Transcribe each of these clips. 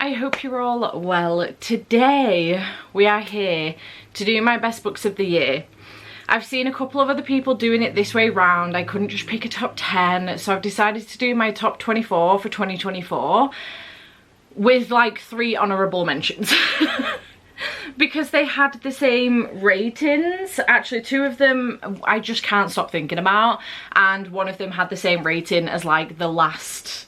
I hope you're all well. Today we are here to do my best books of the year. I've seen a couple of other people doing it this way round. I couldn't just pick a top 10, so I've decided to do my top 24 for 2024 with like 3 honourable mentions. Because they had the same ratings. Actually, 2 of them I just can't stop thinking about, and one of them had the same rating as like the last,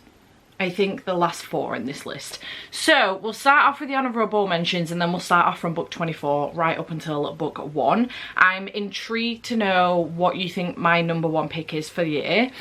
I think the last 4 in this list. So we'll start off with the honourable mentions, and then we'll start off from book 24 right up until book 1. I'm intrigued to know what you think my number 1 pick is for the year.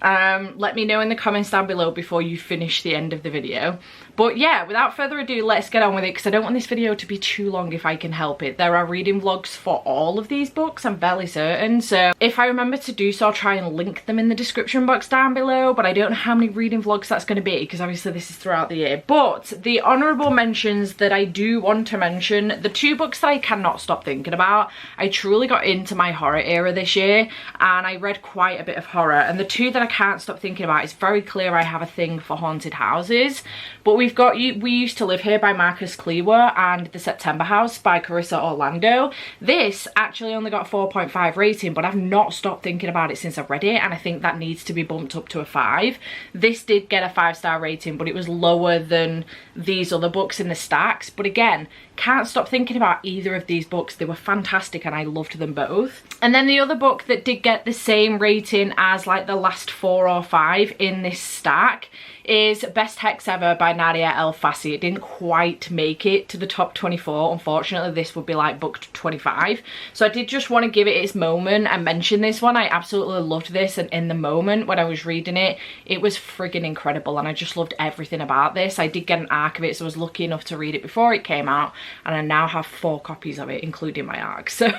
Let me know in the comments down below before you finish the end of the video. But yeah, without further ado, let's get on with it, because I don't want this video to be too long if I can help it. There are reading vlogs for all of these books, I'm fairly certain, so if I remember to do so, I'll try and link them in the description box down below, but I don't know how many reading vlogs that's going to be, because obviously this is throughout the year. But the honourable mentions that I do want to mention, the 2 books that I cannot stop thinking about. I truly got into my horror era this year, and I read quite a bit of horror, and the 2 that I can't stop thinking about, it's very clear I have a thing for haunted houses. But we've got We Used to Live Here by Marcus Cleaver and The September House by Carissa Orlando. This actually only got a 4.5 rating, but I've not stopped thinking about it since I've read it, and I think that needs to be bumped up to a 5. This did get a 5-star rating, but it was lower than these other books in the stacks. But again, can't stop thinking about either of these books. They were fantastic and I loved them both. And then the other book that did get the same rating as like the last 4 or 5 in this stack is Best Hex Ever by Nadia El Fassi. It didn't quite make it to the top 24. Unfortunately, this would be like book 25. So I did just want to give it its moment and mention this one. I absolutely loved this, and in the moment when I was reading it, it was friggin' incredible, and I just loved everything about this. I did get an ARC of it, so I was lucky enough to read it before it came out, and I now have 4 copies of it, including my ARC. So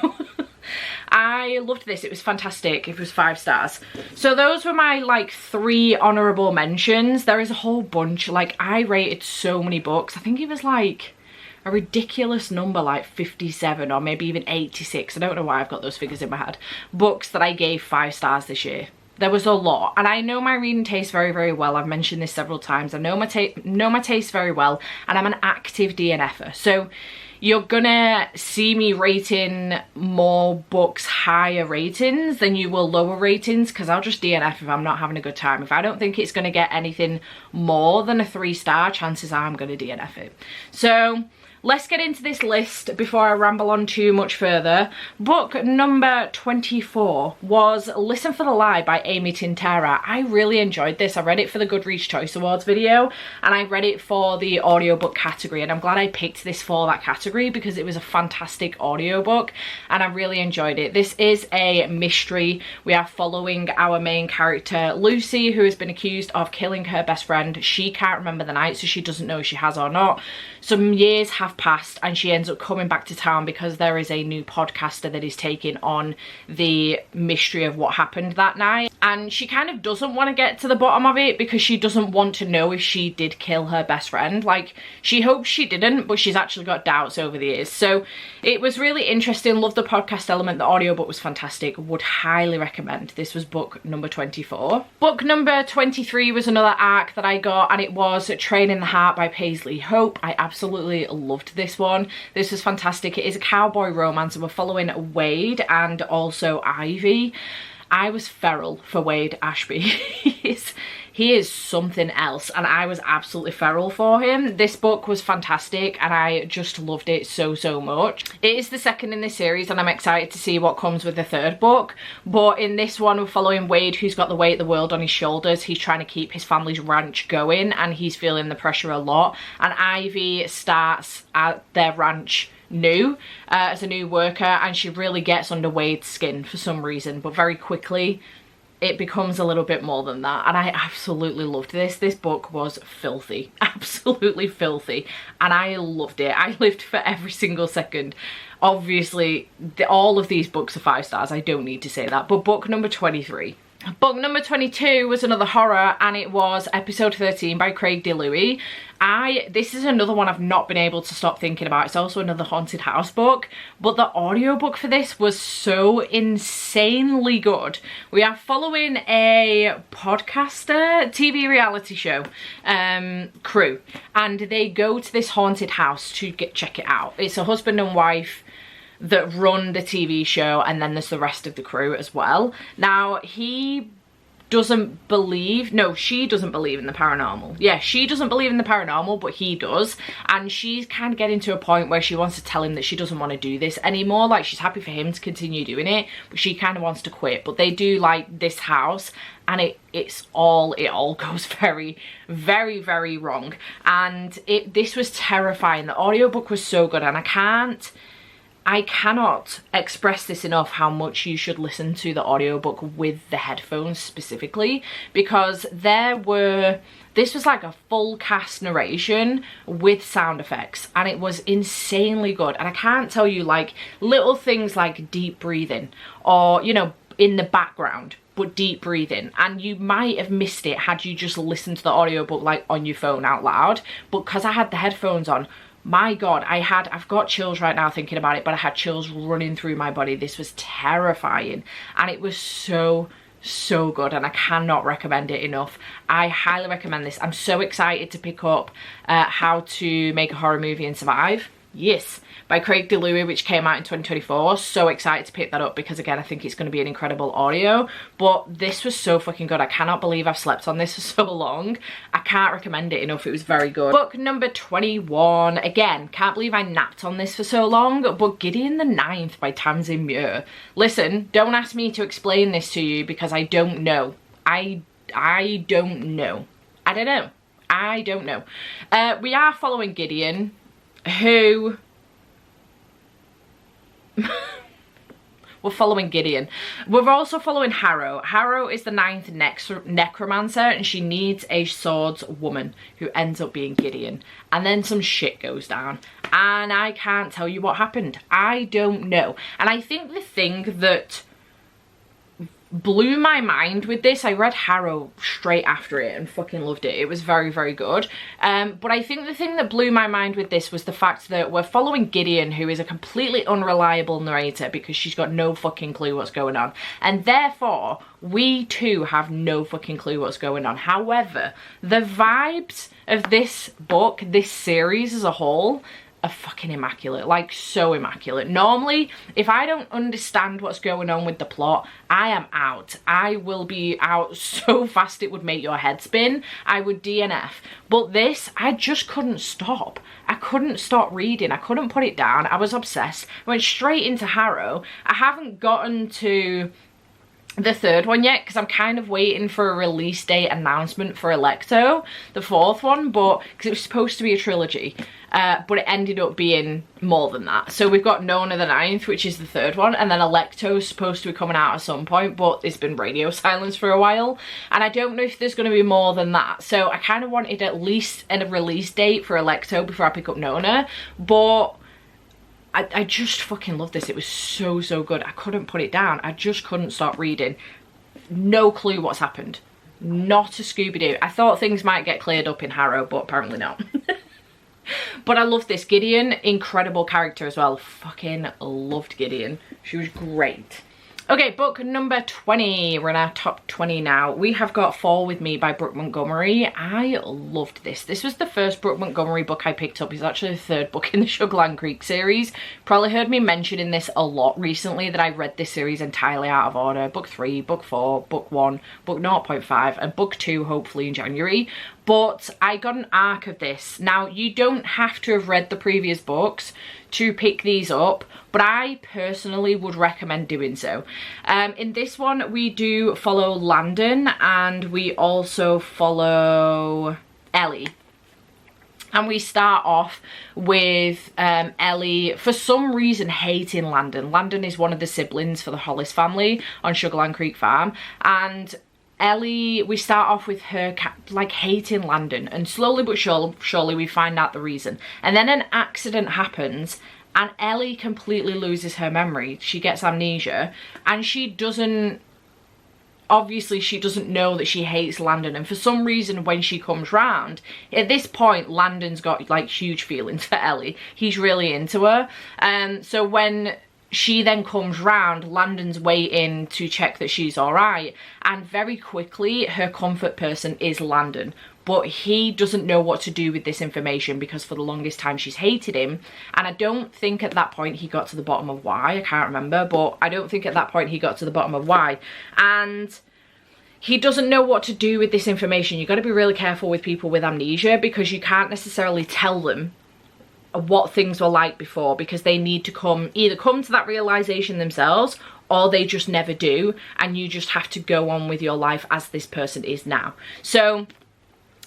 I loved this. It was fantastic. It was 5 stars. So those were my like 3 honourable mentions. There is a whole bunch. Like, I rated so many books. I think it was like a ridiculous number, like 57 or maybe even 86. I don't know why I've got those figures in my head. Books that I gave 5 stars this year. There was a lot, and I know my reading taste very, very well. I've mentioned this several times. I know my taste very well, and I'm an active DNFer. So you're gonna see me rating more books higher ratings than you will lower ratings, because I'll just DNF if I'm not having a good time. If I don't think it's gonna get anything more than a 3-star, chances are I'm gonna DNF it. So let's get into this list before I ramble on too much further. Book number 24 was Listen for the Lie by Amy Tintera. I really enjoyed this. I read it for the Goodreads Choice Awards video, and I read it for the audiobook category, and I'm glad I picked this for that category because it was a fantastic audiobook and I really enjoyed it. This is a mystery. We are following our main character Lucy, who has been accused of killing her best friend. She can't remember the night, so she doesn't know if she has or not. Some years have passed and she ends up coming back to town because there is a new podcaster that is taking on the mystery of what happened that night, and she kind of doesn't want to get to the bottom of it because she doesn't want to know if she did kill her best friend. Like, she hopes she didn't, but she's actually got doubts over the years. So it was really interesting. Loved the podcast element. The audiobook was fantastic. Would highly recommend. This was book number 24. Book number 23 was another ARC that I got, and it was Train in the Heart by Paisley Hope. I absolutely loved this one. This was fantastic. It is a cowboy romance, and we're following Wade and also Ivy. I was feral for Wade Ashby. He is something else, and I was absolutely feral for him. This book was fantastic and I just loved it so, so much. It is the second in this series and I'm excited to see what comes with the 3rd book. But in this one, we're following Wade, who's got the weight of the world on his shoulders. He's trying to keep his family's ranch going and he's feeling the pressure a lot. And Ivy starts at their ranch new as a new worker, and she really gets under Wade's skin for some reason, but very quickly it becomes a little bit more than that, and I absolutely loved this. This book was filthy, absolutely filthy, and I loved it. I lived for every single second. Obviously all of these books are 5 stars, I don't need to say that. But book number 23, Book number 22 was another horror, and it was episode 13 by Craig DeLuey. This is another one I've not been able to stop thinking about. It's also another haunted house book, but the audiobook for this was so insanely good. We are following a podcaster, TV reality show crew, and they go to this haunted house to check it out. It's a husband and wife that run the TV show, and then there's the rest of the crew as well. Now, she doesn't believe in the paranormal. Yeah, she doesn't believe in the paranormal, but he does. And she's kind of getting to a point where she wants to tell him that she doesn't want to do this anymore. Like, she's happy for him to continue doing it, but she kind of wants to quit. But they do like this house, and it all goes very, very, very wrong. And this was terrifying. The audiobook was so good, and I cannot express this enough, how much you should listen to the audiobook with the headphones specifically, because this was like a full cast narration with sound effects, and it was insanely good. And I can't tell you, like, little things like deep breathing, or, you know, in the background, but deep breathing, and you might have missed it had you just listened to the audiobook like on your phone out loud. But because I had the headphones on, my God, I've got chills right now thinking about it, but I had chills running through my body. This was terrifying, and it was so good, and I cannot recommend it enough. I highly recommend this. I'm so excited to pick up How to Make a Horror Movie and Survive. Yes, by Craig DeLuey, which came out in 2024. So excited to pick that up, because again, I think it's going to be an incredible audio. But this was so fucking good. I cannot believe I've slept on this for so long. I can't recommend it enough. It was very good. Book number 21. Again, can't believe I napped on this for so long. But Gideon the Ninth by Tamsin Muir. Listen, don't ask me to explain this to you, because I don't know. I don't know. I don't know. We are following Gideon, who we're following Gideon. We're also following Harrow. Harrow is the 9th necromancer, and she needs a swords woman who ends up being Gideon. And then some shit goes down, and I can't tell you what happened. I don't know. And I think the thing that blew my mind with this, I read Harrow straight after it and fucking loved it. It was very, very good. But I think the thing that blew my mind with this was the fact that we're following Gideon, who is a completely unreliable narrator, because she's got no fucking clue what's going on. And therefore, we too have no fucking clue what's going on. However, the vibes of this book, this series as a whole, are fucking immaculate. Like, so immaculate. Normally, if I don't understand what's going on with the plot, I am out. I will be out so fast it would make your head spin. I would DNF. But this, I just couldn't stop. I couldn't stop reading. I couldn't put it down. I was obsessed. I went straight into Harrow. I haven't gotten to the third one yet, because I'm kind of waiting for a release date announcement for Electo, the 4th one, but because it was supposed to be a trilogy, but it ended up being more than that. So we've got Nona the 9th, which is the 3rd one, and then Electo is supposed to be coming out at some point, but it's been radio silence for a while, and I don't know if there's going to be more than that. So I kind of wanted at least a release date for Electo before I pick up Nona, but I just fucking love this. It was so good. I couldn't put it down. I just couldn't stop reading. No clue what's happened. Not a Scooby-Doo. I thought things might get cleared up in Harrow, but apparently not. But I love this. Gideon, incredible character as well. Fucking loved Gideon. She was great. Okay, book number 20. We're in our top 20 now. We have got Fall With Me by Brooke Montgomery. I loved this. This was the first Brooke Montgomery book I picked up. It's actually the 3rd book in the Sugarland Creek series. Probably heard me mentioning this a lot recently, that I read this series entirely out of order. Book 3, book 4, book 1, book 0.5, and book 2 hopefully in January. But I got an arc of this. Now, you don't have to have read the previous books to pick these up, but I personally would recommend doing so. In this one, we do follow Landon, and we also follow Ellie. And we start off with Ellie, for some reason, hating Landon. Landon is one of the siblings for the Hollis family on Sugarland Creek Farm, and Ellie, we start off with her like hating Landon, and slowly but surely we find out the reason. And then an accident happens, and Ellie completely loses her memory. She gets amnesia, and she doesn't obviously she doesn't know that she hates Landon, and for some reason when she comes round, at this point Landon's got like huge feelings for Ellie. He's really into her. So when she then comes round, Landon's waiting to check that she's alright, and very quickly her comfort person is Landon. But he doesn't know what to do with this information because for the longest time she's hated him. And I don't think at that point he got to the bottom of why. I can't remember, but I don't think at that point he got to the bottom of why. And he doesn't know what to do with this information. You've got to be really careful with people with amnesia because you can't necessarily tell them what things were like before, because they need to either come to that realization themselves, or they just never do, and you just have to go on with your life as this person is now. So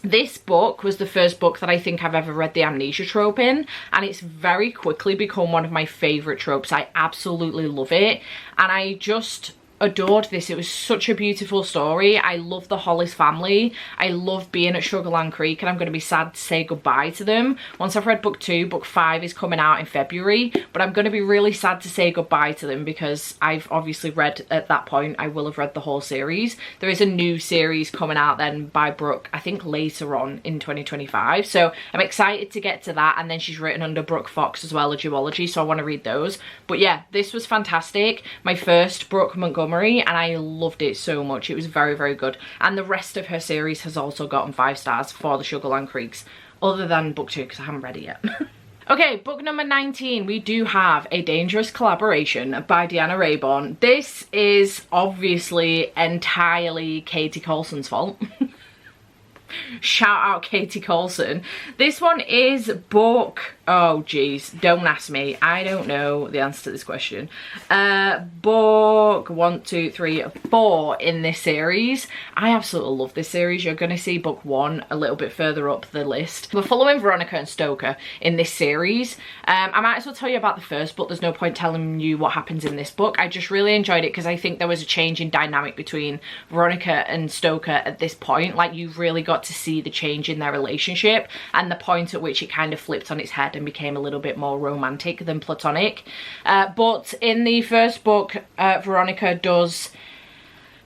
this book was the first book that I think I've ever read the amnesia trope in, and it's very quickly become one of my favourite tropes. I absolutely love it, and I just adored this. It was such a beautiful story. I love the Hollis family. I love being at Sugarland Creek, and I'm going to be sad to say goodbye to them. Once I've read book 2, book 5 is coming out in February, but I'm going to be really sad to say goodbye to them because I've obviously read, at that point, I will have read the whole series. There is a new series coming out then by Brooke, I think later on in 2025. So I'm excited to get to that, and then she's written under Brooke Fox as well, a duology, so I want to read those. But yeah, this was fantastic. My first Brooke Montgomery, and I loved it so much. It was very, very good. And the rest of her series has also gotten 5 stars for the Sugarland Creeks, other than book 2 because I haven't read it yet. Okay, book number 19, we do have A Dangerous Collaboration by Deanna Rayborn. This is obviously entirely Katie Colson's fault. Shout out Katie Colson. This one is book, oh geez, don't ask me, I don't know the answer to this question. Book 1, 2, 3, 4 in this series. I absolutely love this series. You're going to see book 1 a little bit further up the list. We're following Veronica and Stoker in this series. I might as well tell you about the first book. There's no point telling you what happens in this book. I just really enjoyed it because I think there was a change in dynamic between Veronica and Stoker at this point. Like, you've really got to see the change in their relationship and the point at which it kind of flipped on its head and became a little bit more romantic than platonic. But in the first book, Veronica does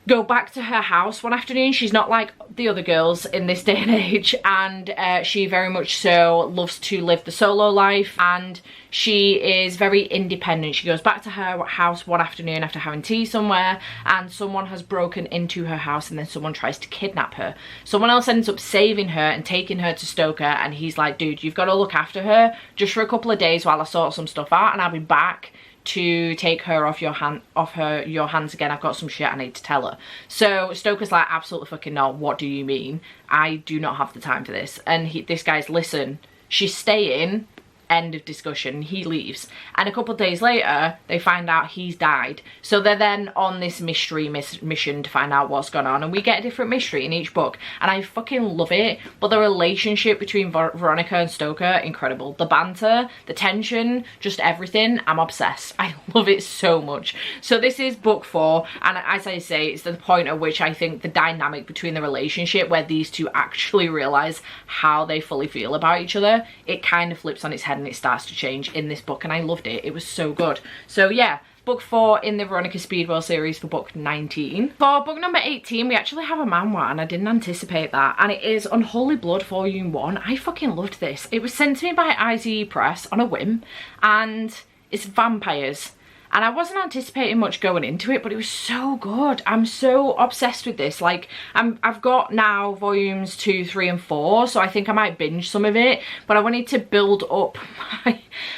go back to her house one afternoon. She's not like the other girls in this day and age, and she very much so loves to live the solo life, and she is very independent. She goes back to her house one afternoon after having tea somewhere, and someone has broken into her house, and then someone tries to kidnap her. Someone else ends up saving her and taking her to Stoker, and he's like, dude, you've got to look after her just for a couple of days while I sort some stuff out, and I'll be back to take her off your hands again. I've got some shit I need to tell her. So Stoker's like, absolutely fucking not. What do you mean? I do not have the time for this. And this guy's, listen, she's staying. End of discussion. He leaves, and a couple of days later they find out he's died. So they're then on this mystery mission to find out what's gone on, and we get a different mystery in each book, and I fucking love it. But the relationship between Veronica and Stoker, incredible. The banter, the tension, just everything. I'm obsessed. I love it so much. So this is book 4, and as I say, it's the point at which I think the dynamic between the relationship, where these two actually realize how they fully feel about each other, it kind of flips on its head and it starts to change in this book, and I loved it. It was so good. So yeah, book 4 in the Veronica Speedwell series for book 19. For book number 18, we actually have a manhwa, and I didn't anticipate that, and it is Unholy Blood Volume 1. I fucking loved this. It was sent to me by IZE Press on a whim, and it's vampires. And I wasn't anticipating much going into it, but it was so good. I'm so obsessed with this. Like, I've got now volumes 2, 3, and 4, so I think I might binge some of it. But I wanted to build up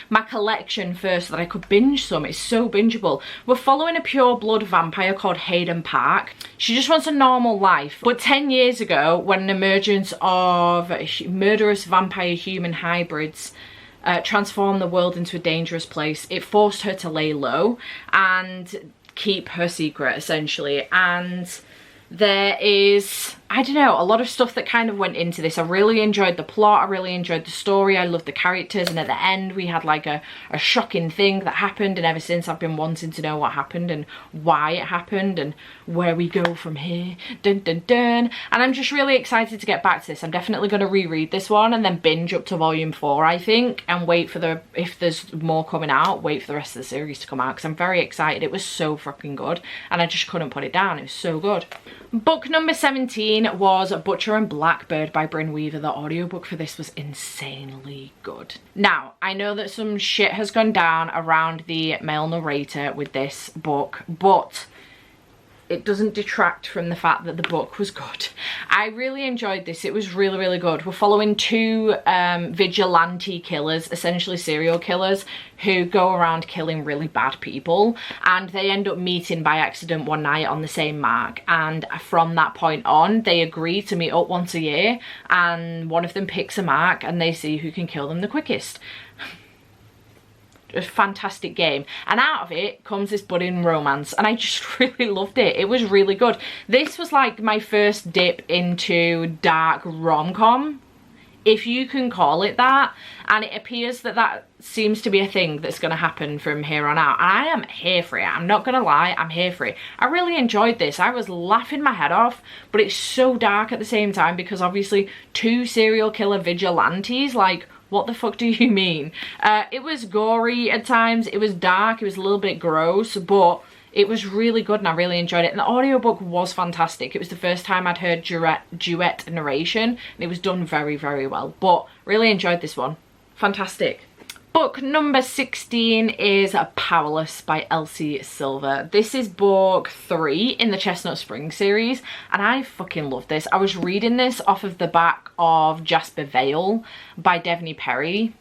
my collection first so that I could binge some. It's so bingeable. We're following a pure blood vampire called Hayden Park. She just wants a normal life. But 10 years ago, when an emergence of murderous vampire human hybrids transformed the world into a dangerous place, it forced her to lay low and keep her secret, essentially. And There is, I don't know, a lot of stuff that kind of went into this. I really enjoyed the plot, I really enjoyed the story, I loved the characters, and at the end we had like a shocking thing that happened, and ever since I've been wanting to know what happened and why it happened and where we go from here. Dun dun dun. And I'm just really excited to get back to this. I'm definitely going to reread this one and then binge up to volume 4, I think, and wait for the, if there's more coming out, wait for the rest of the series to come out, because I'm very excited. It was so fucking good and I just couldn't put it down. It was so good. Book number 17 was Butcher and Blackbird by Bryn Weaver. The audiobook for this was insanely good. Now, I know that some shit has gone down around the male narrator with this book, but it doesn't detract from the fact that the book was good. I really enjoyed this. It was really, really good. We're following two vigilante killers, essentially serial killers, who go around killing really bad people, and they end up meeting by accident one night on the same mark, and from that point on they agree to meet up once a year, and one of them picks a mark and they see who can kill them the quickest. A fantastic game, and out of it comes this budding romance, and I just really loved it. It was really good. This was like my first dip into dark rom-com, if you can call it that, and it appears that that seems to be a thing that's going to happen from here on out, and I am here for it. I'm not gonna lie, I'm here for it. I really enjoyed this. I was laughing my head off, but it's so dark at the same time, because obviously two serial killer vigilantes, like, what the fuck do you mean? It was gory at times, it was dark, it was a little bit gross, but it was really good and I really enjoyed it. And the audiobook was fantastic. It was the first time I'd heard duet narration, and it was done very, very well. But really enjoyed this one. Fantastic. Book number 16 is Powerless by Elsie Silver. This is book 3 in the Chestnut Springs series, and I fucking love this. I was reading this off of the back of Jasper Vale by Devney Perry.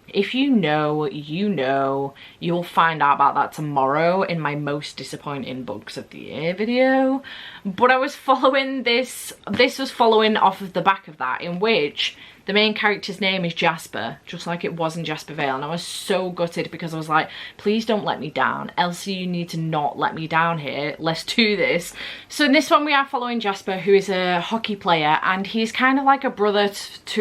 If you know, you know. You'll find out about that tomorrow in my most disappointing books of the year video. But I was following this was following off of the back of that, in which the main character's name is Jasper, just like it was in Jasper Vale, and I was so gutted because I was like, please don't let me down. Elsie, you need to not let me down here. Let's do this. So in this one we are following Jasper, who is a hockey player, and he's kind of like a brother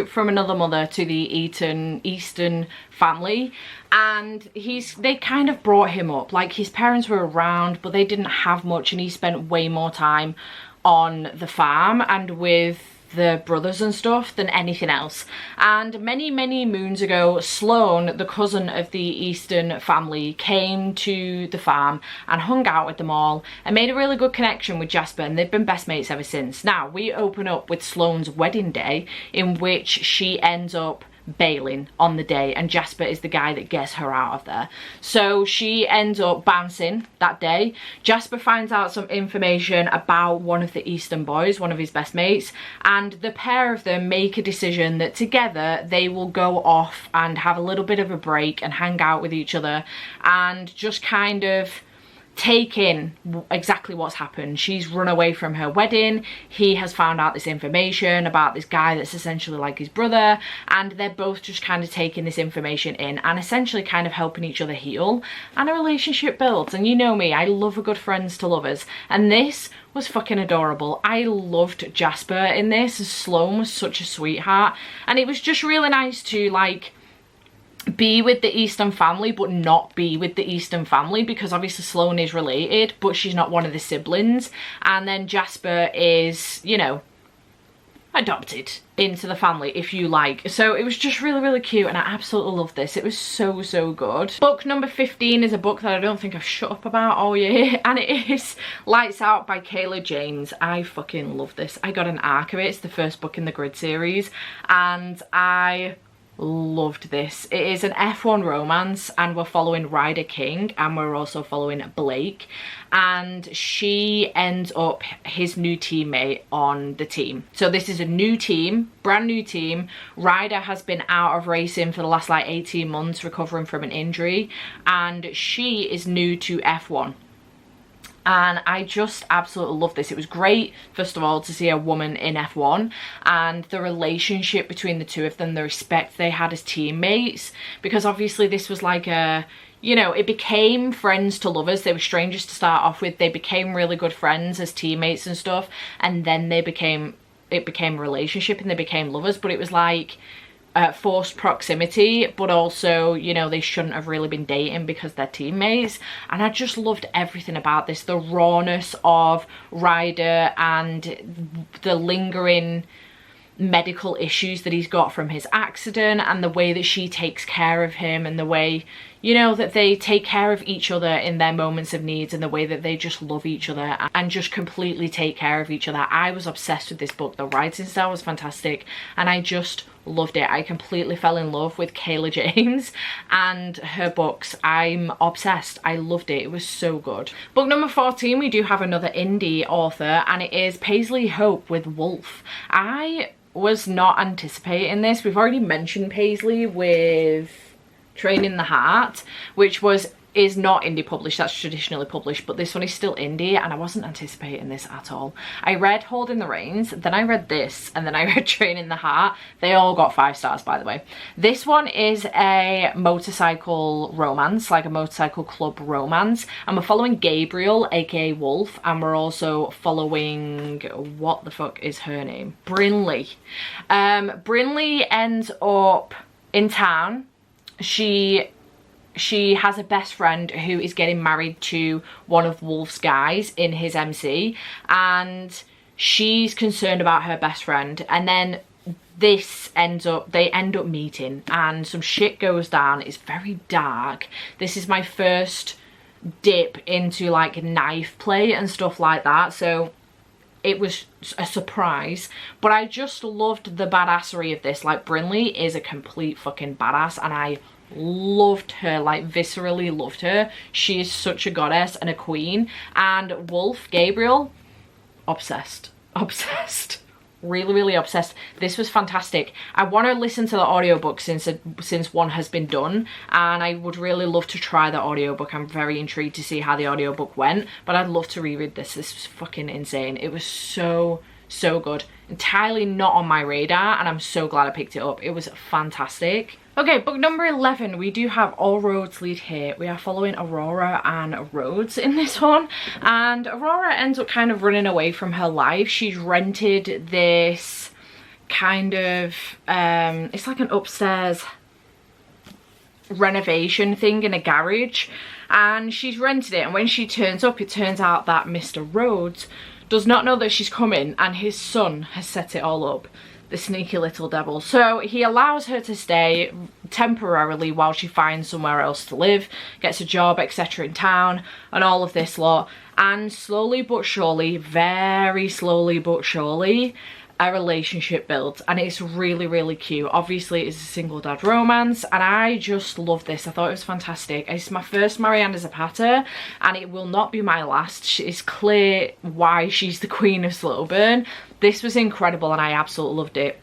from another mother to the Easton family, and they kind of brought him up. Like, his parents were around, but they didn't have much, and he spent way more time on the farm and with the brothers and stuff than anything else. And many moons ago, Sloane, the cousin of the Easton family, came to the farm and hung out with them all and made a really good connection with Jasper, and they've been best mates ever since. Now we open up with Sloane's wedding day, in which she ends up bailing on the day, and Jasper is the guy that gets her out of there. So she ends up bouncing that day. Jasper finds out some information about one of the Easton boys, one of his best mates, and the pair of them make a decision that together they will go off and have a little bit of a break and hang out with each other and just kind of take in exactly what's happened. She's run away from her wedding, he has found out this information about this guy that's essentially like his brother, and they're both just kind of taking this information in and essentially kind of helping each other heal, and a relationship builds. And you know me, I love a good friends to lovers, and this was fucking adorable. I loved Jasper in this. Sloane was such a sweetheart, and it was just really nice to like be with the Easton family but not be with the Easton family, because obviously Sloane is related but she's not one of the siblings, and then Jasper is, you know, adopted into the family, if you like. So it was just really cute, and I absolutely loved this. It was so good. Book number 15 is a book that I don't think I've shut up about all year, and it is Lights Out by Kayla James. I fucking love this. I got an arc of it. It's the first book in the Grid series, and I loved this. It is an F1 romance, and we're following Ryder King, and we're also following Blake, and she ends up his new teammate on the team. So this is a new team, brand new team. Ryder has been out of racing for the last like 18 months recovering from an injury, and she is new to F1. And I just absolutely love this. It was great, first of all, to see a woman in F1 and the relationship between the two of them, the respect they had as teammates, because obviously this was like a, you know, it became friends to lovers. They were strangers to start off with. They became really good friends as teammates and stuff. And then it became a relationship and they became lovers. But it was like forced proximity, but also, you know, they shouldn't have really been dating because they're teammates. And I just loved everything about this. The rawness of Ryder and the lingering medical issues that he's got from his accident, and the way that she takes care of him, and the way, you know, that they take care of each other in their moments of needs, and the way that they just love each other and just completely take care of each other. I was obsessed with this book. The writing style was fantastic and I just loved it. I completely fell in love with Kayla James and her books. I'm obsessed. I loved it. It was so good. Book number 14, we do have another indie author, and it is Paisley Hope with Wolf. I was not anticipating this. We've already mentioned Paisley with Training the Heart, which is not indie published, that's traditionally published, but this one is still indie, and I wasn't anticipating this at all. I read Holding the Reins, then I read this, and then I read Training the Heart. They all got 5 stars, by the way. This one is a motorcycle romance, like a motorcycle club romance, and we're following Gabriel, aka Wolf, and we're also following, what the fuck is her name? Brinley. Brinley ends up in town. She has a best friend who is getting married to one of Wolf's guys in his MC, and she's concerned about her best friend, and then they end up meeting and some shit goes down. It's very dark. This is my first dip into like knife play and stuff like that, so it was a surprise, but I just loved the badassery of this. Like, Brinley is a complete fucking badass, and I loved her, like viscerally loved her. She is such a goddess and a queen. And Wolf, Gabriel, obsessed. Really, really obsessed. This was fantastic. I want to listen to the audiobook since one has been done, and I would really love to try the audiobook. I'm very intrigued to see how the audiobook went, but I'd love to reread this. This was fucking insane. It was so good. Entirely not on my radar, and I'm so glad I picked it up. It was fantastic. Okay, book number 11, we do have All Roads Lead Here. We are following Aurora and Rhodes in this one, and Aurora ends up kind of running away from her life. She's rented this kind of, it's like an upstairs renovation thing in a garage, and she's rented it, and when she turns up, it turns out that Mr. Rhodes does not know that she's coming, and his son has set it all up. The sneaky little devil. So he allows her to stay temporarily while she finds somewhere else to live, gets a job, etc. in town, and all of this lot. And slowly but surely, very slowly but surely, a relationship builds, and it's really, really cute. Obviously, it's a single dad romance, and I just love this. I thought it was fantastic. It's my first Mariana Zapata, and it will not be my last. It's clear why she's the queen of slow burn. This was incredible, and I absolutely loved it.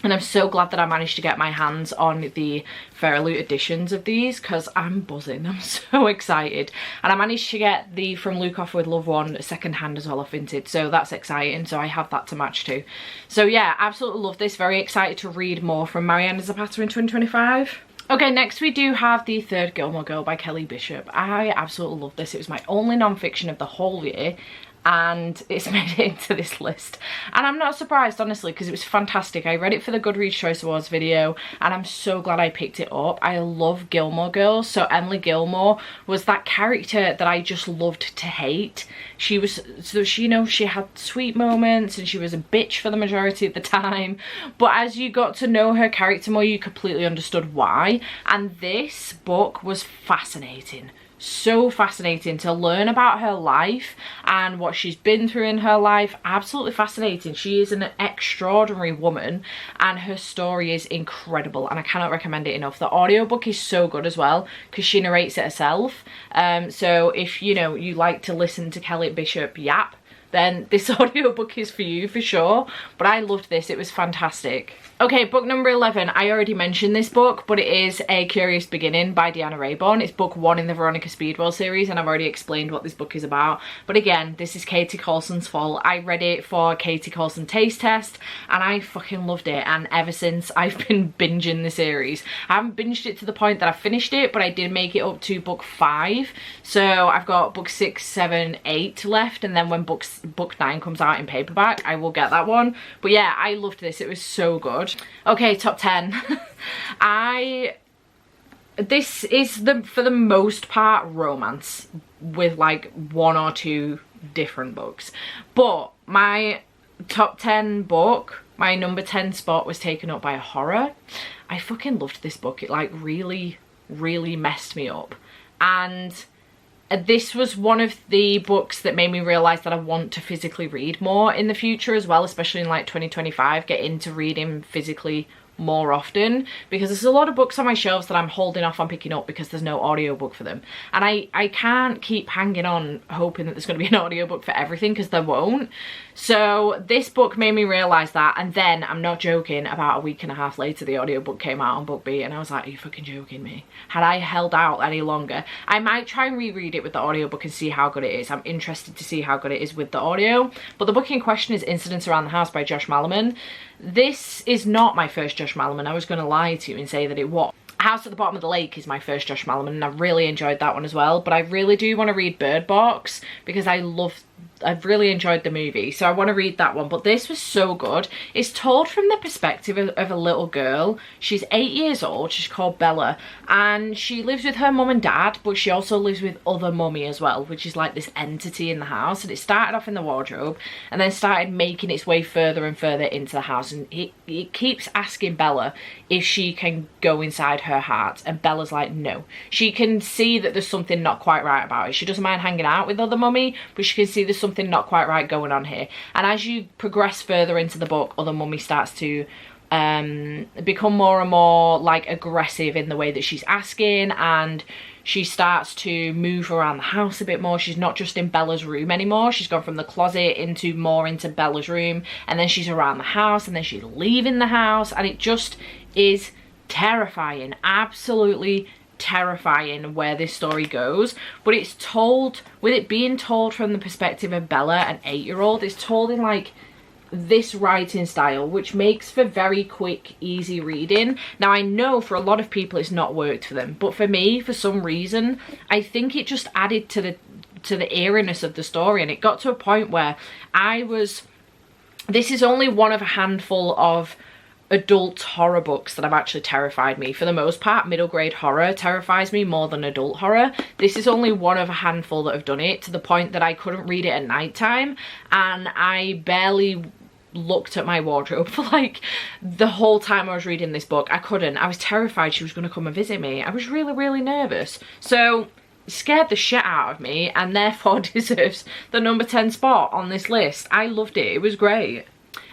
And I'm so glad that I managed to get my hands on the Fairloot editions of these, because I'm buzzing. I'm so excited. And I managed to get the From Luke Off With Love one second hand as well off Vinted, so that's exciting. So I have that to match too. So yeah, absolutely love this. Very excited to read more from Mariana Zapata in 2025. Okay, next we do have The Third Gilmore Girl by Kelly Bishop. I absolutely love this. It was my only non-fiction of the whole year, and it's made it into this list, and I'm not surprised, honestly, because it was fantastic. I read it for the Goodreads Choice Awards video, and I'm so glad I picked it up. I love Gilmore Girls, so Emily Gilmore was that character that I just loved to hate. She was, so she, you know, she had sweet moments, and she was a bitch for the majority of the time, but as you got to know her character more, you completely understood why. And this book was fascinating. So fascinating to learn about her life and what she's been through in her life. Absolutely fascinating. She is an extraordinary woman, and her story is incredible, and I cannot recommend it enough. The audiobook is so good as well, because she narrates it herself. So if, you know, you like to listen to Kelly Bishop yap, then this audiobook is for you for sure. But I loved this, it was fantastic. Okay, book number 11. I already mentioned this book, but it is A Curious Beginning by Deanna Rayborn. It's book 1 in the Veronica Speedwell series, and I've already explained what this book is about. But again, this is Katie Coulson's fault. I read it for Katie Coulson Taste Test, and I fucking loved it. And ever since, I've been binging the series. I haven't binged it to the point that I finished it, but I did make it up to book 5. So I've got book 6, 7, 8 left, and then when book 9 comes out in paperback, I will get that one. But yeah, I loved this. It was so good. Okay, top 10. This is for the most part romance with like 1 or 2 different books. But my top 10 book, my number 10 spot was taken up by a horror. I fucking loved this book. It like really, really messed me up. And this was one of the books that made me realise that I want to physically read more in the future as well, especially in like 2025, get into reading physically more often, because there's a lot of books on my shelves that I'm holding off on picking up because there's no audiobook for them. And I can't keep hanging on hoping that there's going to be an audiobook for everything, because there won't. So this book made me realise that, and then, I'm not joking, about a week and a half later the audiobook came out on BookBeat, and I was like, are you fucking joking me? Had I held out any longer, I might try and reread it with the audiobook and see how good it is. I'm interested to see how good it is with the audio. But the book in question is Incidents Around the House by Josh Malerman. This is not my first Josh Malerman. I was going to lie to you and say that it was. House at the Bottom of the Lake is my first Josh Malerman, and I really enjoyed that one as well. But I really do want to read Bird Box because I've really enjoyed the movie, so I want to read that one. But this was so good. It's told from the perspective of a little girl. She's 8 years old. She's called Bella, and she lives with her mum and dad, but she also lives with other mummy as well, which is like this entity in the house. And it started off in the wardrobe and then started making its way further and further into the house, and it keeps asking Bella if she can go inside her heart, and Bella's like, no. She can see that there's something not quite right about it. She doesn't mind hanging out with other mummy, but she can see there's something not quite right going on here. And as you progress further into the book, other mummy starts to become more and more like aggressive in the way that she's asking, and she starts to move around the house a bit more. She's not just in Bella's room anymore. She's gone from the closet into Bella's room, and then she's around the house, and then she's leaving the house, and it just is terrifying, absolutely terrifying where this story goes. But it's told, with it being told from the perspective of Bella, an 8-year-old, it's told in like this writing style, which makes for very quick, easy reading. Now I know for a lot of people it's not worked for them, but for me, for some reason, I think it just added to the eeriness of the story. And it got to a point where this is only one of a handful of adult horror books that have actually terrified me. For the most part, middle grade horror terrifies me more than adult horror. This is only one of a handful that have done it, to the point that I couldn't read it at night time, and I barely looked at my wardrobe for like the whole time I was reading this book. I couldn't. I was terrified she was going to come and visit me. I was really, really nervous. So it scared the shit out of me, and therefore deserves the number 10 spot on this list. I loved it. It was great.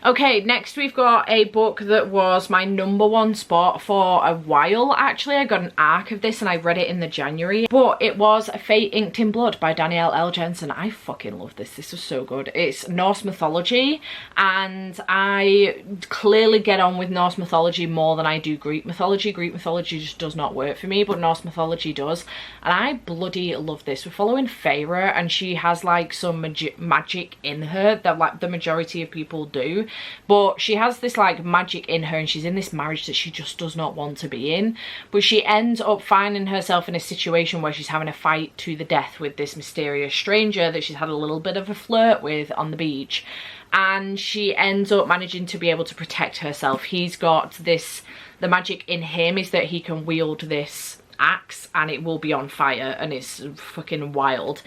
Okay, next we've got a book that was my number 1 spot for a while. Actually, I got an arc of this and I read it in the January, but it was Fate Inked in Blood by Danielle L. Jensen. I fucking love this. This was so good. It's Norse mythology, and I clearly get on with Norse mythology more than I do Greek mythology. Greek mythology just does not work for me, but Norse mythology does, and I bloody love this. We're following Feyre, and she has like some magic in her that like the majority of people do. But she has this like magic in her, and she's in this marriage that she just does not want to be in. But she ends up finding herself in a situation where she's having a fight to the death with this mysterious stranger that she's had a little bit of a flirt with on the beach. And she ends up managing to be able to protect herself. He's got this, the magic in him is that he can wield this axe and it will be on fire, and it's fucking wild.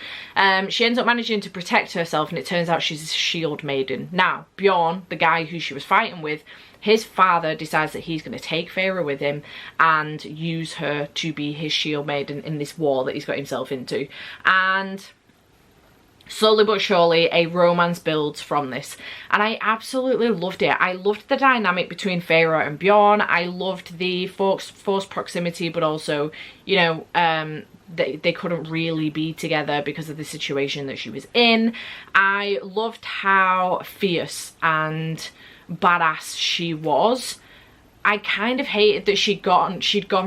She ends up managing to protect herself, and it turns out she's a shield maiden. Now Bjorn, the guy who she was fighting with, his father decides that he's going to take Feyre with him and use her to be his shield maiden in this war that he's got himself into. And slowly but surely a romance builds from this, and I absolutely loved it. I loved the dynamic between Feyre and Bjorn. I loved the forced proximity, but also, you know, they couldn't really be together because of the situation that she was in. I loved how fierce and badass she was. I kind of hated that she'd gone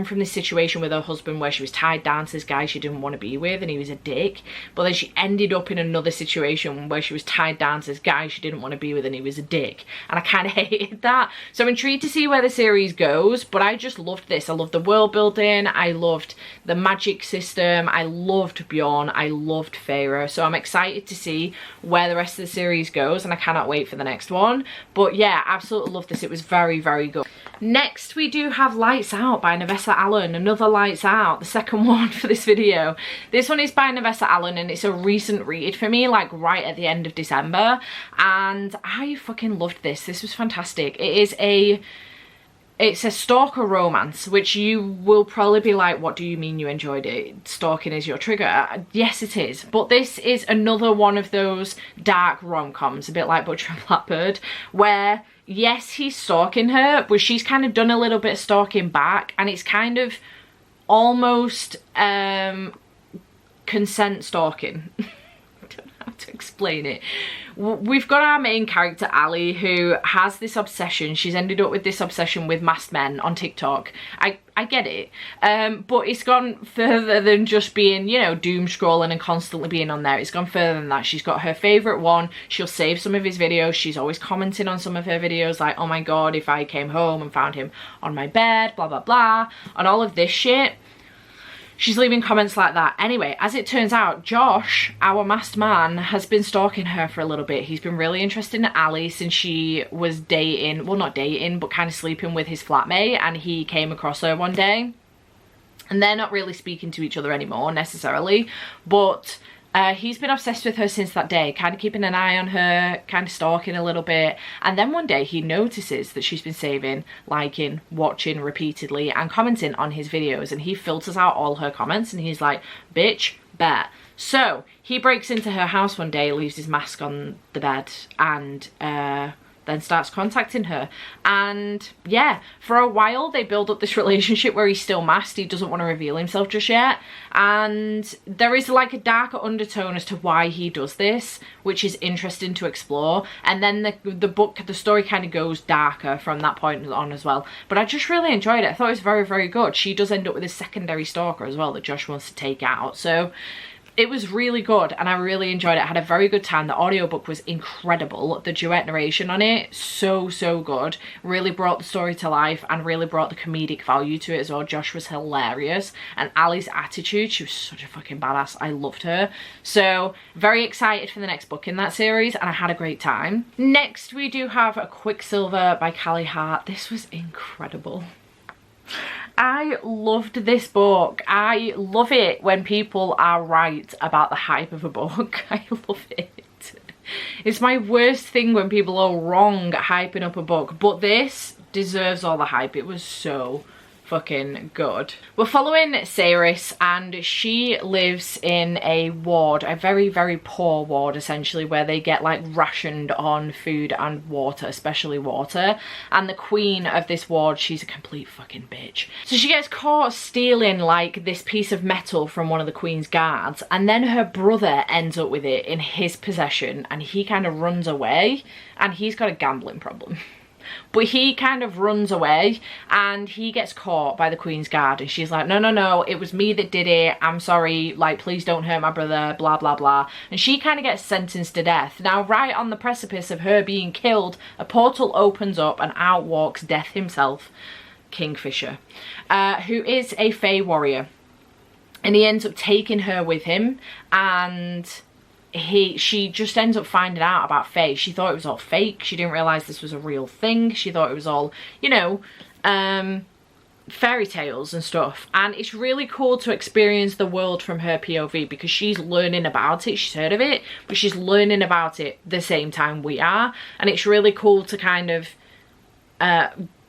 from this situation with her husband where she was tied down to this guy she didn't want to be with and he was a dick, but then she ended up in another situation where she was tied down to this guy she didn't want to be with and he was a dick, and I kind of hated that. So I'm intrigued to see where the series goes, but I just loved this. I loved the world building, I loved the magic system, I loved Bjorn, I loved Feyre, so I'm excited to see where the rest of the series goes, and I cannot wait for the next one. But yeah, absolutely loved this. It was very, very good. Next we do have Lights Out by Nevessa Allen, another Lights Out, the second one for this video. This one is by Nevessa Allen and it's a recent read for me, like right at the end of December, and I fucking loved this. This was fantastic. It's a stalker romance, which you will probably be like, what do you mean you enjoyed it? Stalking is your trigger. Yes, it is. But this is another one of those dark rom-coms, a bit like Butcher and Blackbird, where yes, he's stalking her, but she's kind of done a little bit of stalking back, and it's kind of almost consent stalking. I don't know how to explain it. We've got our main character, Ali, who has this obsession. She's ended up with this obsession with masked men on TikTok. I get it, but it's gone further than just being, you know, doom scrolling and constantly being on there. It's gone further than that. She's got her favourite one. She'll save some of his videos. She's always commenting on some of her videos like, oh my god, if I came home and found him on my bed, blah blah blah, and all of this shit. She's leaving comments like that. Anyway, as it turns out, Josh, our masked man, has been stalking her for a little bit. He's been really interested in Ali since she was dating, well not dating, but kind of sleeping with his flatmate, and he came across her one day. And they're not really speaking to each other anymore necessarily, but he's been obsessed with her since that day, kind of keeping an eye on her, kind of stalking a little bit. And then one day he notices that she's been saving, liking, watching repeatedly and commenting on his videos, and he filters out all her comments and he's like, bitch, bet. So he breaks into her house one day, leaves his mask on the bed, and then starts contacting her. And yeah, for a while they build up this relationship where he's still masked. He doesn't want to reveal himself just yet, and there is like a darker undertone as to why he does this, which is interesting to explore. And then the story kind of goes darker from that point on as well. But I just really enjoyed it. I thought it was very, very good. She does end up with a secondary stalker as well that Josh wants to take out, so it was really good and I really enjoyed it. I had a very good time. The audiobook was incredible. The duet narration on it, so good. Really brought the story to life and really brought the comedic value to it as well. Josh was hilarious, and Ali's attitude, she was such a fucking badass. I loved her. So very excited for the next book in that series, and I had a great time. Next we do have A Quicksilver by Callie Hart. This was incredible. I loved this book. I love it when people are right about the hype of a book. I love it. It's my worst thing when people are wrong at hyping up a book, but this deserves all the hype. It was so fucking good. We're following Saris, and she lives in a ward, a very, very poor ward essentially, where they get like rationed on food and water, especially water. And the queen of this ward, she's a complete fucking bitch. So she gets caught stealing like this piece of metal from one of the queen's guards, and then her brother ends up with it in his possession, and he kind of runs away, and he's got a gambling problem. But he kind of runs away and he gets caught by the Queen's Guard, and she's like, no, it was me that did it, I'm sorry, like, please don't hurt my brother, blah blah blah. And she kind of gets sentenced to death. Now right on the precipice of her being killed, a portal opens up and out walks Death himself, Kingfisher, who is a Fey warrior, and he ends up taking her with him. And she just ends up finding out about Faye. She thought it was all fake. She didn't realise this was a real thing. She thought it was all, you know, fairy tales and stuff. And it's really cool to experience the world from her POV, because she's learning about it. She's heard of it, but she's learning about it the same time we are. And it's really cool to kind of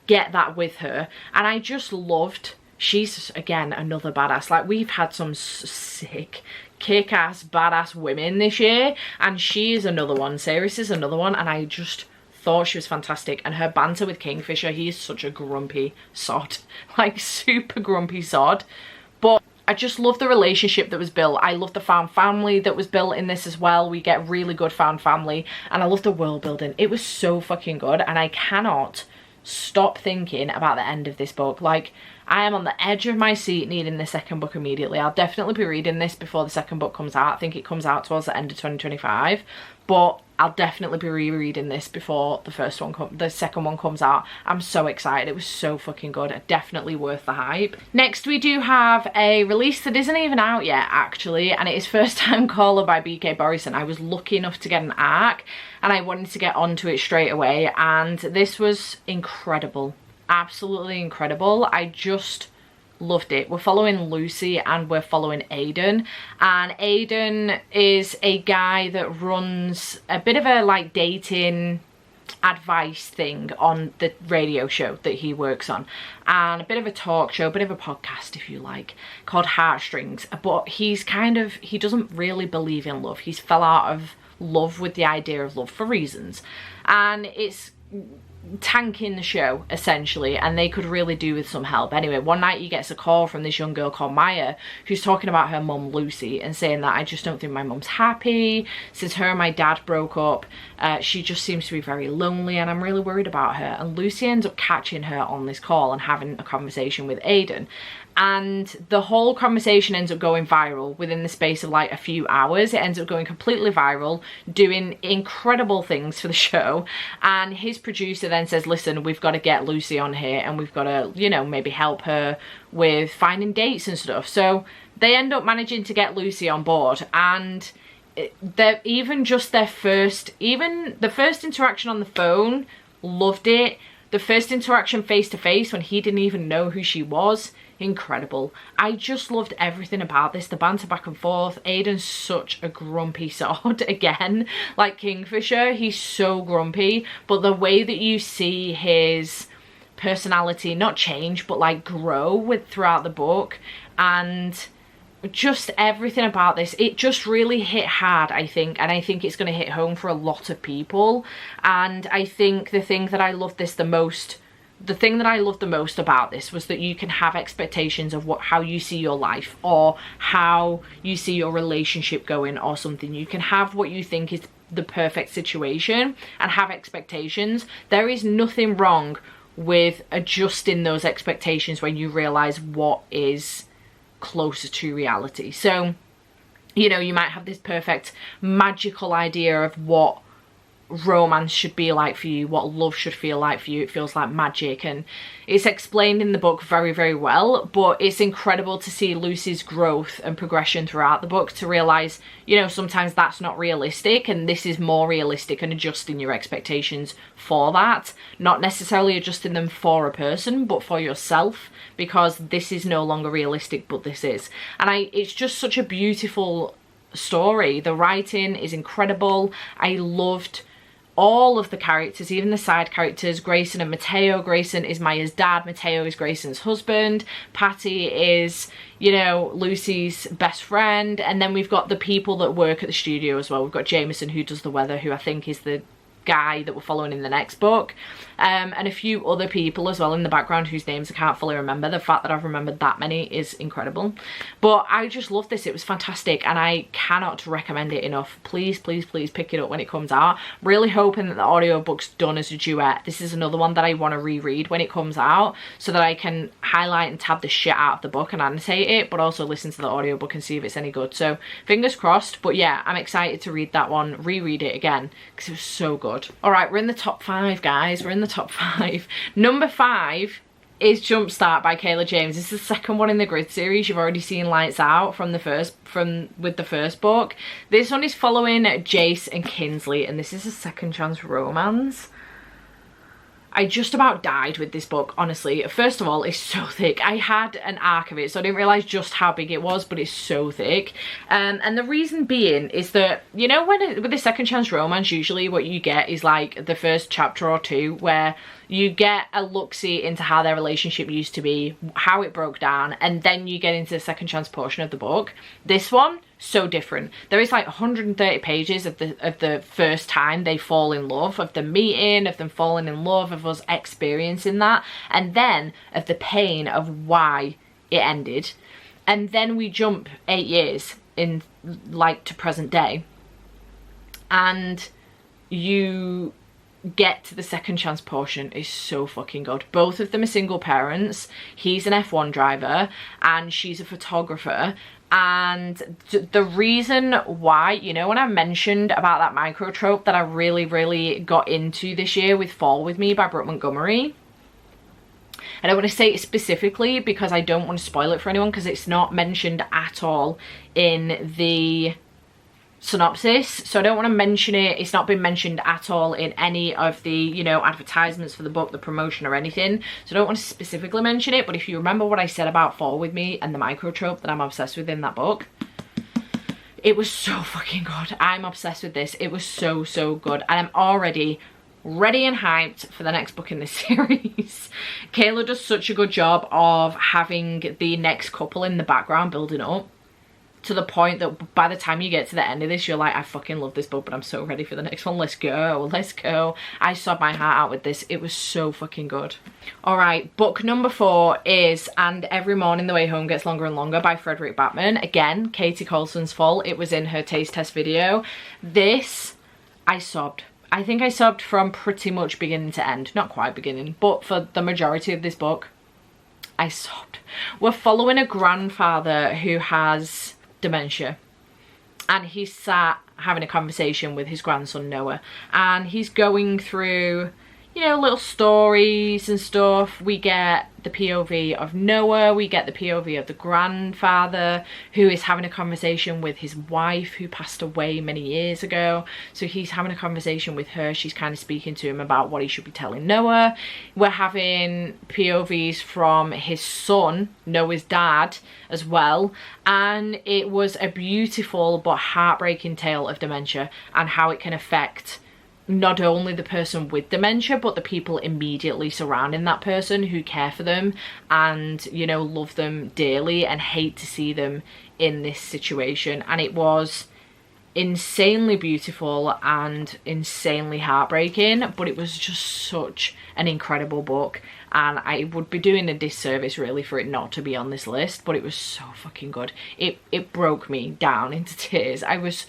get that with her. And I just loved, she's again another badass. Like, we've had some sick, kick-ass, badass women this year, and she is another one. Saris is another one, and I just thought she was fantastic. And her banter with Kingfisher, he is such a grumpy sod, like super grumpy sod. But I just love the relationship that was built. I love the found family that was built in this as well. We get really good found family, and I love the world building. It was so fucking good, and I cannot stop thinking about the end of this book. Like, I am on the edge of my seat needing the second book immediately. I'll definitely be reading this before the second book comes out. I think it comes out towards the end of 2025, but I'll definitely be rereading this before the second one comes out. I'm so excited. It was so fucking good. Definitely worth the hype. Next, we do have a release that isn't even out yet, actually, and it is First Time Caller by BK Borison. I was lucky enough to get an ARC, and I wanted to get onto it straight away, and this was incredible. Absolutely incredible. I just loved it. We're following Lucy and we're following Aiden, and Aiden is a guy that runs a bit of a like dating advice thing on the radio show that he works on, and a bit of a talk show, a bit of a podcast if you like, called Heartstrings. But he doesn't really believe in love. He's fell out of love with the idea of love for reasons, and it's tanking the show essentially, and they could really do with some help. Anyway, one night he gets a call from this young girl called Maya, who's talking about her mum Lucy and saying that I just don't think my mum's happy since her and my dad broke up. She just seems to be very lonely and I'm really worried about her. And Lucy ends up catching her on this call and having a conversation with Aiden, and the whole conversation ends up going viral within the space of like a few hours. It ends up going completely viral, doing incredible things for the show, and his producer then says, listen, we've got to get Lucy on here and we've got to, you know, maybe help her with finding dates and stuff. So they end up managing to get Lucy on board, and the first interaction on the phone, loved it. The first interaction face to face when he didn't even know who she was, incredible. I just loved everything about this. The banter back and forth. Aiden's such a grumpy sod again, like Kingfisher. He's so grumpy, but the way that you see his personality not change but like grow throughout the book, and just everything about this, it just really hit hard, I think, and I think it's going to hit home for a lot of people. And I think the thing that I loved the most about this was that you can have expectations of how you see your life or how you see your relationship going or something. You can have what you think is the perfect situation and have expectations. There is nothing wrong with adjusting those expectations when you realize what is closer to reality. So, you know, you might have this perfect magical idea of what romance should be like for you, what love should feel like for you. It feels like magic, and it's explained in the book very, very well. But it's incredible to see Lucy's growth and progression throughout the book, to realize, you know, sometimes that's not realistic and this is more realistic, and adjusting your expectations for that, not necessarily adjusting them for a person but for yourself, because this is no longer realistic but this is. And it's just such a beautiful story. The writing is incredible. I loved all of the characters, even the side characters, Grayson and Mateo. Grayson is Maya's dad, Mateo is Grayson's husband, Patty is, you know, Lucy's best friend, and then we've got the people that work at the studio as well. We've got Jameson, who does the weather, who I think is the guy that we're following in the next book, and a few other people as well in the background whose names I can't fully remember. The fact that I've remembered that many is incredible. But I just loved this. It was fantastic and I cannot recommend it enough. Please, please, please pick it up when it comes out. Really hoping that the audiobook's done as a duet. This is another one that I want to reread when it comes out, so that I can highlight and tab the shit out of the book and annotate it, but also listen to the audiobook and see if it's any good. So fingers crossed. But yeah, I'm excited to read that one, reread it again, because it was so good. All right, we're in the top 5, guys. We're in the top 5. Number 5 is Jumpstart by Kayla James. This is the second one in the Grid series. You've already seen Lights Out with the first book. This one is following Jace and Kinsley, and this is a second chance romance. I just about died with this book, honestly. First of all, it's so thick. I had an arc of it, so I didn't realise just how big it was, but it's so thick. And the reason being is that, you know, with a second chance romance, usually what you get is like the first chapter or two where you get a look-see into how their relationship used to be, how it broke down, and then you get into the second chance portion of the book. This one, so different. There is like 130 pages of the first time they fall in love, of the meeting, of them falling in love, of us experiencing that, and then of the pain of why it ended. And then we jump 8 years in, like, to present day, and you get to the second chance portion. Is so fucking good. Both of them are single parents. He's an F1 driver and she's a photographer. And the reason why, you know, when I mentioned about that micro trope that I really got into this year with Fall With Me by Brooke Montgomery, and I want to say it specifically because I don't want to spoil it for anyone, because it's not mentioned at all in the synopsis, so I don't want to mention it. It's not been mentioned at all in any of the, you know, advertisements for the book, the promotion or anything, so I don't want to specifically mention it. But if you remember what I said about Fall With Me and the micro trope that I'm obsessed with in that book, it was so fucking good. I'm obsessed with this. It was so good, and I'm already ready and hyped for the next book in this series. Kayla does such a good job of having the next couple in the background building up, to the point that by the time you get to the end of this, you're like, I fucking love this book, but I'm so ready for the next one. Let's go, let's go. I sobbed my heart out with this. It was so fucking good. All right, book number 4 is And Every Morning the Way Home Gets Longer and Longer by Frederick Bateman. Again, Katie Colson's fault. It was in her taste test video. This, I sobbed. I think I sobbed from pretty much beginning to end. Not quite beginning, but for the majority of this book, I sobbed. We're following a grandfather who has dementia, and he's sat having a conversation with his grandson Noah, and he's going through, you know, little stories and stuff. We get the POV of Noah, we get the POV of the grandfather who is having a conversation with his wife who passed away many years ago. So he's having a conversation with her, she's kind of speaking to him about what he should be telling Noah. We're having POVs from his son, Noah's dad, as well, and it was a beautiful but heartbreaking tale of dementia and how it can affect not only the person with dementia, but the people immediately surrounding that person who care for them and, you know, love them dearly and hate to see them in this situation. And it was insanely beautiful and insanely heartbreaking, but it was just such an incredible book, and I would be doing a disservice really for it not to be on this list. But it was so fucking good. It broke me down into tears. I was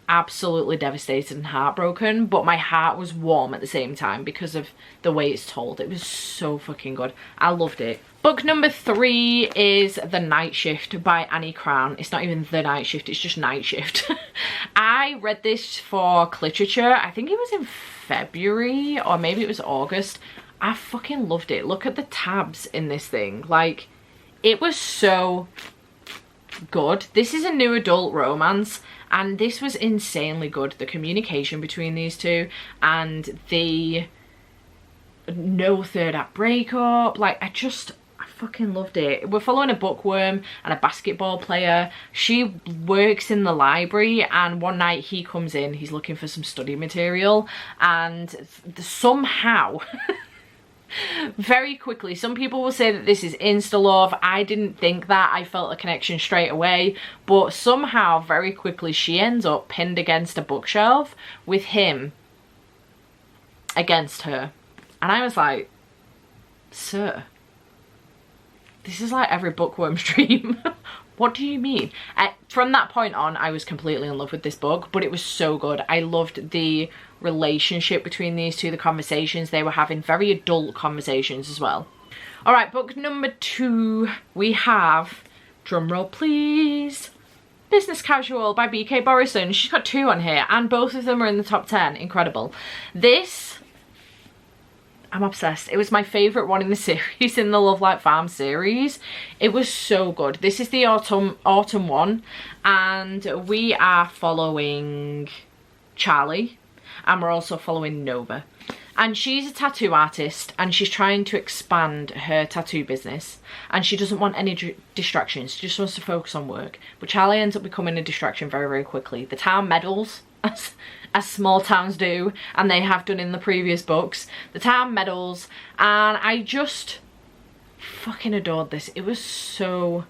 absolutely devastated and heartbroken, but my heart was warm at the same time because of the way it's told. It was so fucking good. I loved it. Book number 3 is The Night Shift by Annie Crown. It's not even The Night Shift, it's just Night Shift. I read this for literature. I think it was in February or maybe it was August. I fucking loved it. Look at the tabs in this thing. Like, it was so good. This is a new adult romance, and this was insanely good. The communication between these two and the no third act breakup, like I fucking loved it. We're following a bookworm and a basketball player. She works in the library, and one night he comes in, he's looking for some study material, and somehow very quickly, some people will say that this is insta love. I didn't think that. I felt a connection straight away, but somehow very quickly she ends up pinned against a bookshelf with him against her, and I was like, sir, this is like every bookworm's dream. What do you mean? From that point on, I was completely in love with this book, but it was so good. I loved the relationship between these two, the conversations they were having, very adult conversations as well. All right, book number 2, we have, drumroll please, Business Casual by BK Borison. She's got 2 on here, and both of them are in the top 10. Incredible. This, I'm obsessed. It was my favourite one in the series, in the Love Like Farm series. It was so good. This is the autumn one, and we are following Charlie, and we're also following Nova. And she's a tattoo artist, and she's trying to expand her tattoo business, and she doesn't want any distractions. She just wants to focus on work. But Charlie ends up becoming a distraction very quickly. The town meddles, as small towns do, and they have done in the previous books. The town meddles, and I just fucking adored this. It was so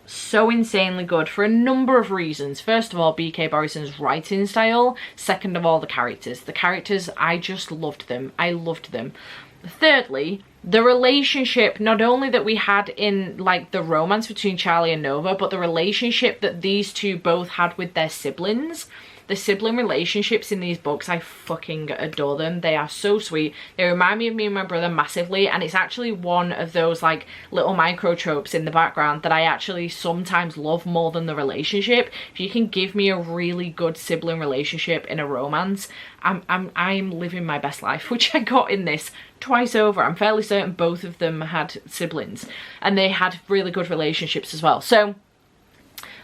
so insanely good for a number of reasons. First of all, BK Borison's writing style. Second of all, the characters. The characters, I just loved them. I loved them. Thirdly, the relationship, not only that we had in like the romance between Charlie and Nova, but the relationship that these two both had with their siblings. The sibling relationships in these books, I fucking adore them. They are so sweet. They remind me of me and my brother massively, and it's actually one of those like little micro tropes in the background that I actually sometimes love more than the relationship. If you can give me a really good sibling relationship in a romance, I'm living my best life, which I got in this twice over. I'm fairly certain both of them had siblings, and they had really good relationships as well. So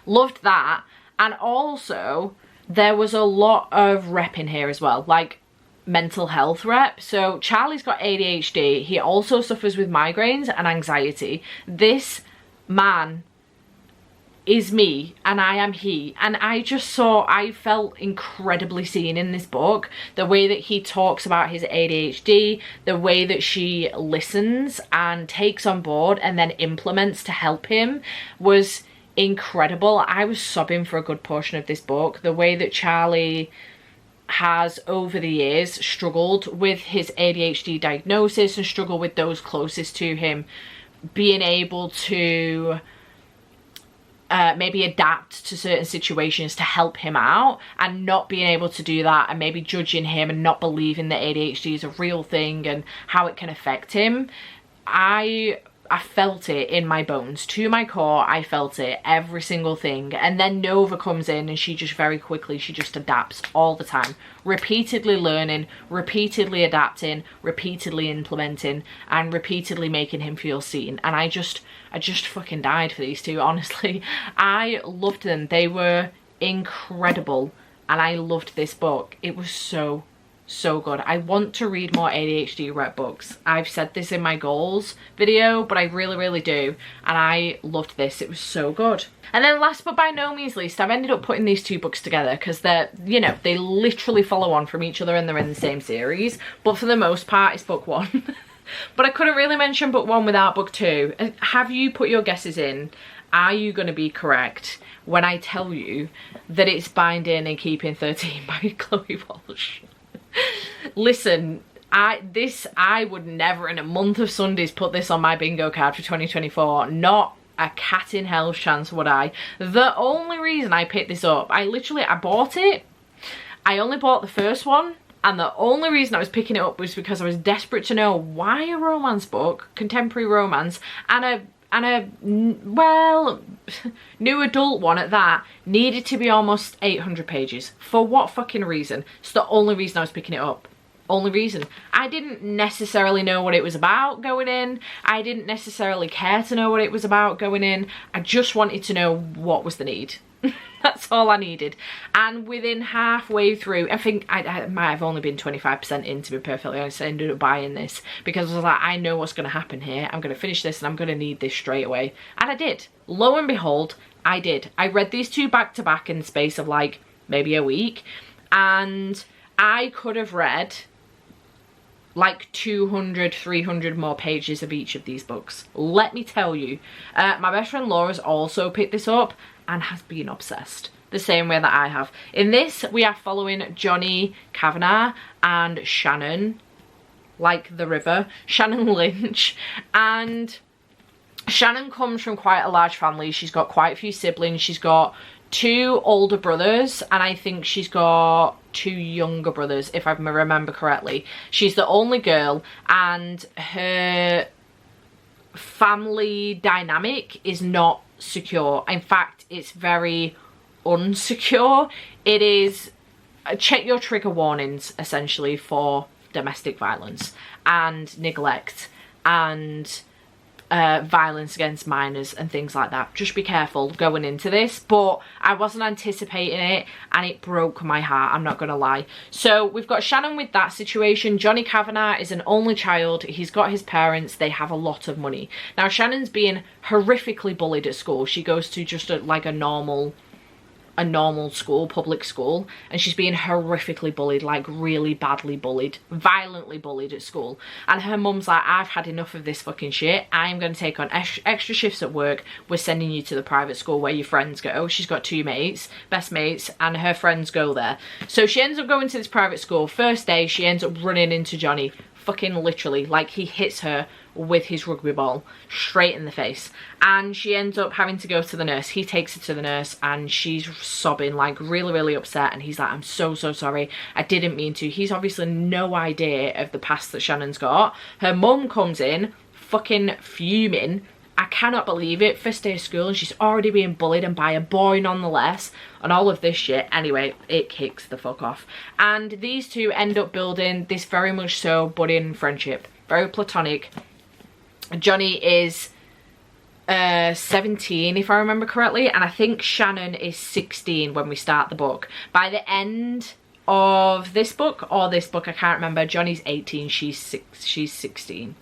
loved that. And also there was a lot of rep in here as well, like mental health rep. So Charlie's got ADHD. He also suffers with migraines and anxiety. This man is me and I am he, and I felt incredibly seen in this book. The way that he talks about his ADHD, the way that she listens and takes on board and then implements to help him was incredible. I was sobbing for a good portion of this book. The way that Charlie has over the years struggled with his ADHD diagnosis and struggled with those closest to him, being able to maybe adapt to certain situations to help him out, and not being able to do that, and maybe judging him and not believing that ADHD is a real thing and how it can affect him. I felt it in my bones, to my core. I felt it, every single thing. And then Nova comes in and she just very quickly, she just adapts all the time, repeatedly learning, repeatedly adapting, repeatedly implementing, and repeatedly making him feel seen. And I just fucking died for these two, honestly. I loved them. They were incredible, and I loved this book. It was so good. I want to read more ADHD rep books. I've said this in my goals video, but I really do, and I loved this. It was so good. And then last but by no means least, I've ended up putting these two books together because they're, you know, they literally follow on from each other and they're in the same series, but for the most part it's book one. But I couldn't really mention book one without book two. Have you put your guesses in? Are you going to be correct when I tell you that it's Binding and Keeping 13 by Chloe Walsh? Listen, I would never in a month of Sundays put this on my bingo card for 2024. Not a cat in hell's chance would I. The only reason I picked this up, I bought it. I only bought the first one, and the only reason I was picking it up was because I was desperate to know why a romance book, contemporary romance, and a well, new adult one at that, needed to be almost 800 pages. For what fucking reason? It's the only reason I was picking it up. Only reason. I didn't necessarily know what it was about going in. I didn't necessarily care to know what it was about going in. I just wanted to know what was the need. That's all I needed. And within halfway through, I think I might have only been 25% in, to be perfectly honest. I ended up buying this because I was like, I know what's going to happen here. I'm going to finish this and I'm going to need this straight away. And I did. Lo and behold, I did. I read these two back to back in the space of like maybe a week, and I could have read like 200, 300 more pages of each of these books. Let me tell you. My best friend Laura's also picked this up and has been obsessed the same way that I have. In this, we are following Johnny Kavanagh and Shannon, like the river, Shannon Lynch. And Shannon comes from quite a large family. She's got quite a few siblings. She's got 2 older brothers, and I think she's got 2 younger brothers, if I remember correctly. She's the only girl, and her family dynamic is not secure. In fact, it's very unsecure. It is check your trigger warnings essentially for domestic violence and neglect and violence against minors and things like that. Just be careful going into this, but I wasn't anticipating it and it broke my heart, I'm not gonna lie. So we've got Shannon with that situation. Johnny Kavanagh is an only child. He's got his parents. They have a lot of money. Now Shannon's being horrifically bullied at school. She goes to just like a normal a normal school, public school, and she's being horrifically bullied, like really badly bullied, violently bullied at school. And her mum's like, I've had enough of this fucking shit. I'm going to take on extra shifts at work. We're sending you to the private school where your friends go. She's got 2 mates, best mates, and her friends go there. So she ends up going to this private school. First day, she ends up running into Johnny. Fucking literally, like he hits her with his rugby ball straight in the face, and she ends up having to go to the nurse. He takes her to the nurse and she's sobbing, like really upset, and he's like, I'm so sorry, I didn't mean to. He's obviously no idea of the past that Shannon's got. Her mum comes in fucking fuming. I cannot believe it, first day of school and she's already being bullied, and by a boy nonetheless, and all of this shit. Anyway, it kicks the fuck off. And these two end up building this very much so budding friendship, very platonic. Johnny is 17 if I remember correctly, and I think Shannon is 16 when we start the book. By the end of this book, or this book, I can't remember, Johnny's 18, she's 16.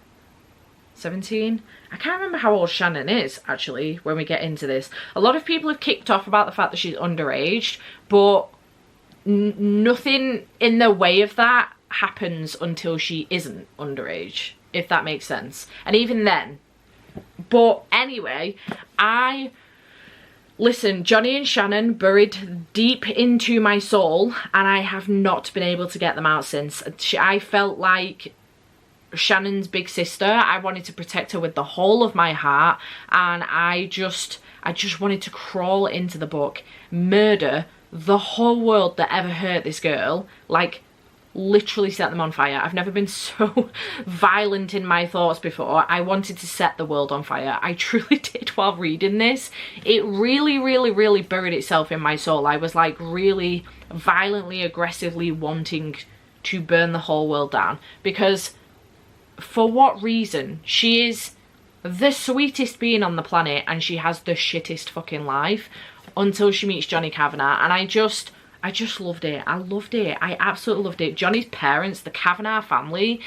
17? I can't remember how old Shannon is, actually, when we get into this. A lot of people have kicked off about the fact that she's underage, but nothing in the way of that happens until she isn't underage, if that makes sense. And even then. But anyway, listen, Johnny and Shannon buried deep into my soul, and I have not been able to get them out since. I felt like Shannon's big sister. I wanted to protect her with the whole of my heart, and I just wanted to crawl into the book, murder the whole world that ever hurt this girl, like literally set them on fire. I've never been so violent in my thoughts before. I wanted to set the world on fire. I truly did while reading this. It really buried itself in my soul. I was like really violently, aggressively wanting to burn the whole world down, because for what reason? She is the sweetest being on the planet and she has the shittest fucking life until she meets Johnny Kavanagh, and I just loved it. I loved it. I absolutely loved it. Johnny's parents, the Kavanagh family,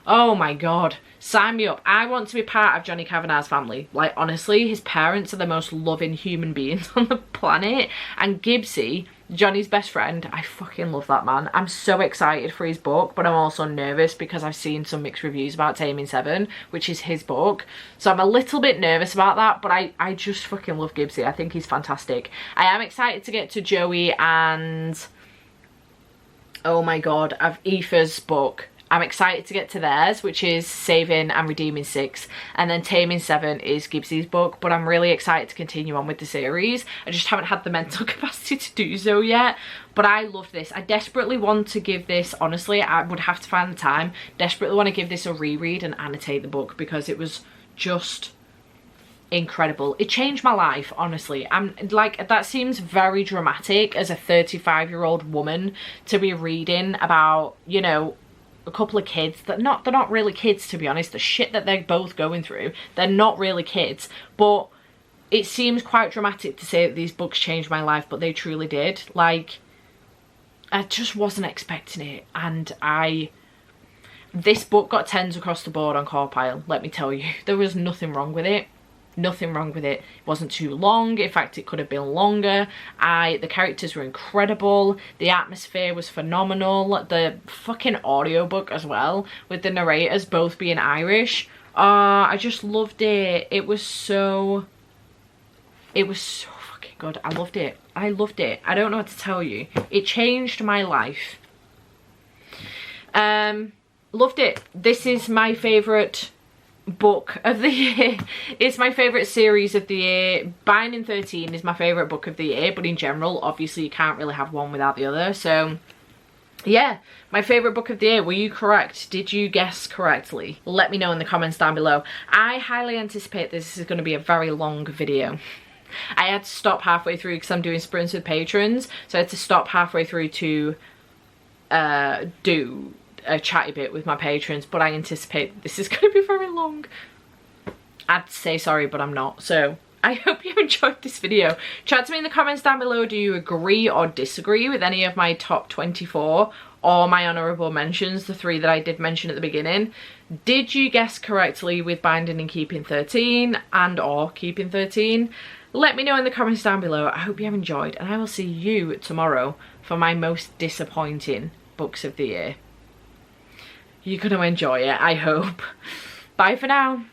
oh my god, sign me up. I want to be part of Johnny Kavanagh's family. Like, honestly, his parents are the most loving human beings on the planet. And Gibbsy, Johnny's best friend, I fucking love that man. I'm so excited for his book, but I'm also nervous because I've seen some mixed reviews about Taming 7, which is his book. So I'm a little bit nervous about that, but I just fucking love Gibbsy. I think he's fantastic. I am excited to get to Joey and, oh my god, of Aoife's book. I'm excited to get to theirs, which is Saving and Redeeming 6, and then Taming 7 is Gibbsy's book, but I'm really excited to continue on with the series. I just haven't had the mental capacity to do so yet, but I love this. I desperately want to give this, honestly, I would have to find the time, desperately want to give this a reread and annotate the book, because it was just incredible. It changed my life, honestly. I'm like, that seems very dramatic as a 35-year-old woman to be reading about, you know, a couple of kids that they're not really kids, to be honest. The shit that they're both going through, they're not really kids, but it seems quite dramatic to say that these books changed my life, but they truly did. Like, I just wasn't expecting it, and this book got 10s across the board on Corpile, let me tell you. There was nothing wrong with it. Nothing wrong with it. It wasn't too long. In fact, it could have been longer. The characters were incredible. The atmosphere was phenomenal. The fucking audiobook as well, with the narrators both being Irish. I just loved it. It was so fucking good. I loved it. I loved it. I don't know what to tell you. It changed my life. Loved it. This is my favourite book of the year. It's my favourite series of the year. Binding 13 is my favourite book of the year, but in general, obviously you can't really have one without the other. So yeah, my favourite book of the year. Were you correct? Did you guess correctly? Let me know in the comments down below. I highly anticipate this is going to be a very long video. I had to stop halfway through because I'm doing sprints with patrons, so I had to stop halfway through to do a chatty bit with my patrons, but I anticipate this is going to be very long. I'd say sorry, but I'm not. So I hope you enjoyed this video. Chat to me in the comments down below. Do you agree or disagree with any of my top 24 or my honourable mentions, the 3 that I did mention at the beginning. Did you guess correctly with Binding and Keeping 13 and or Keeping 13? Let me know in the comments down below. I hope you have enjoyed, and I will see you tomorrow for my most disappointing books of the year. You're going to enjoy it, I hope. Bye for now.